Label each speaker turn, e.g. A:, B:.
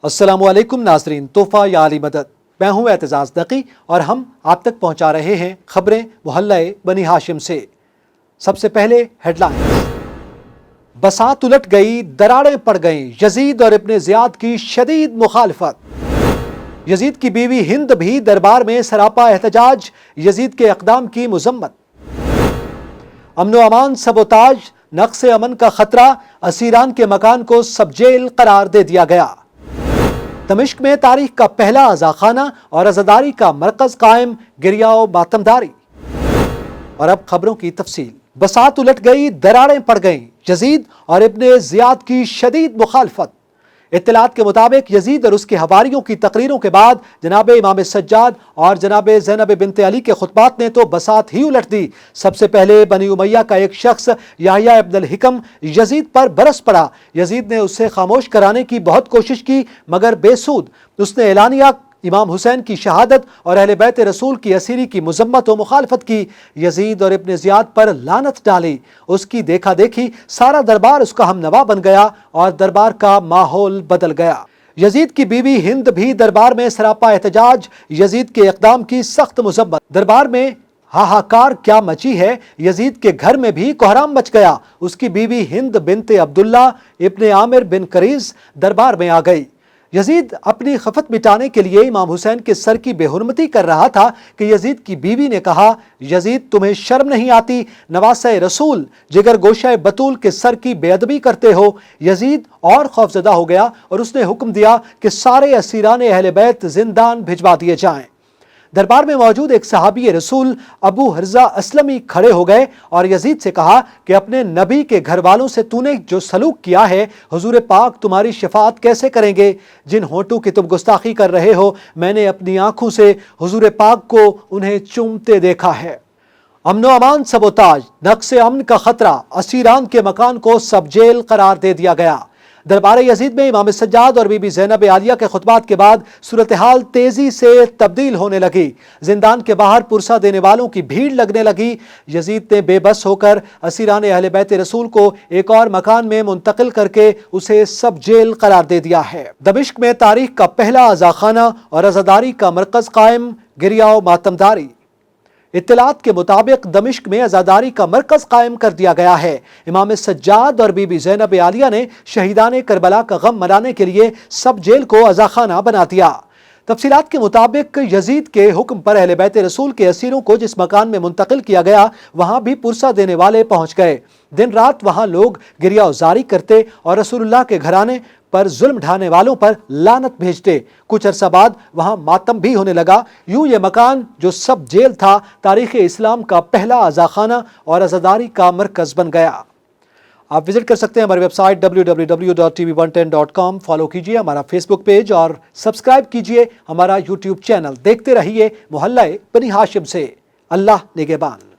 A: السلام علیکم ناظرین، تحفہ یا علی مدد، میں ہوں اعتزاز نقی اور ہم آپ تک پہنچا رہے ہیں خبریں محلہ بنی ہاشم سے۔ سب سے پہلے ہیڈ لائنز۔ بساط الٹ گئی، دراڑیں پڑ گئیں، یزید اور ابن زیاد کی شدید مخالفت۔ یزید کی بیوی ہند بھی دربار میں سراپا احتجاج، یزید کے اقدام کی مذمت۔ امن و امان سبوتاج، نقص امن کا خطرہ، اسیران کے مکان کو سب جیل قرار دے دیا گیا۔ دمشق میں تاریخ کا پہلا عزاخانہ اور عزاداری کا مرکز قائم، گریہ و ماتمداری۔ اور اب خبروں کی تفصیل۔ بساط الٹ گئی، دراڑیں پڑ گئیں، یزید اور ابن زیاد کی شدید مخالفت۔ اطلاعات کے مطابق یزید اور اس کے حواریوں کی تقریروں کے بعد جناب امام سجاد اور جناب زینب بنت علی کے خطبات نے تو بساط ہی الٹ دی۔ سب سے پہلے بنی امیہ کا ایک شخص یحییٰ ابن الحکم یزید پر برس پڑا۔ یزید نے اسے خاموش کرانے کی بہت کوشش کی مگر بے سود۔ اس نے اعلانیہ امام حسین کی شہادت اور اہل بیت رسول کی اسیری کی مذمت و مخالفت کی۔ یزید اور ابن زیاد پر لعنت ڈالی۔ اس کی دیکھا دیکھی سارا دربار اس کا ہم نوا بن گیا اور دربار کا ماحول بدل گیا۔ یزید کی بیوی ہند بھی دربار میں سراپا احتجاج، یزید کے اقدام کی سخت مذمت۔ دربار میں ہاہاکار کیا مچی ہے، یزید کے گھر میں بھی کوہرام مچ گیا۔ اس کی بیوی ہند بنت عبداللہ ابن عامر بن کریز دربار میں آ گئی۔ یزید اپنی خفت مٹانے کے لیے امام حسین کے سر کی بے حرمتی کر رہا تھا کہ یزید کی بیوی نے کہا، یزید تمہیں شرم نہیں آتی، نواسہ رسول جگر گوشہ بطول کے سر کی بے ادبی کرتے ہو۔ یزید اور خوفزدہ ہو گیا اور اس نے حکم دیا کہ سارے اسیران اہل بیت زندان بھجوا دیے جائیں۔ دربار میں موجود ایک صحابی رسول ابو حرزہ اسلمی کھڑے ہو گئے اور یزید سے کہا کہ اپنے نبی کے گھر والوں سے تو نے جو سلوک کیا ہے، حضور پاک تمہاری شفاعت کیسے کریں گے؟ جن ہونٹوں کی تم گستاخی کر رہے ہو، میں نے اپنی آنکھوں سے حضور پاک کو انہیں چومتے دیکھا ہے۔ امن و امان سبوتاج، نقص امن کا خطرہ، اسیران کے مکان کو سب جیل قرار دے دیا گیا۔ دربار یزید میں امام سجاد اور بی بی زینب عالیہ کے خطبات کے بعد صورتحال تیزی سے تبدیل ہونے لگی۔ زندان کے باہر پرسہ دینے والوں کی بھیڑ لگنے لگی۔ یزید نے بے بس ہو کر اسیران اہل بیت رسول کو ایک اور مکان میں منتقل کر کے اسے سب جیل قرار دے دیا ہے۔ دمشق میں تاریخ کا پہلا عزاخانہ اور عزاداری کا مرکز قائم، گریہ و ماتمداری۔ اطلاعات کے مطابق دمشق میں عزاداری کا مرکز قائم کر دیا گیا ہے۔ امام سجاد اور بی بی زینب عالیہ نے شہیدان کربلا کا غم منانے کے لیے سب جیل کو عزاخانہ بنا دیا۔ تفصیلات کے مطابق یزید کے حکم پر اہل بیت رسول کے اسیروں کو جس مکان میں منتقل کیا گیا، وہاں بھی پرسہ دینے والے پہنچ گئے۔ دن رات وہاں لوگ گریہ وزاری کرتے اور رسول اللہ کے گھرانے پر ظلم ڈھانے والوں پر لعنت بھیجتے۔ کچھ عرصہ بعد وہاں ماتم بھی ہونے لگا۔ یوں یہ مکان جو سب جیل تھا، تاریخ اسلام کا پہلا عزاخانہ اور عزاداری کا مرکز بن گیا۔ آپ وزٹ کر سکتے ہیں ہماری ویب سائٹ www.tv110.com، فالو کیجئے ہمارا فیس بک پیج اور سبسکرائب کیجئے ہمارا یوٹیوب چینل۔ دیکھتے رہیے محلہ بنی ہاشم سے۔ اللہ نگہبان۔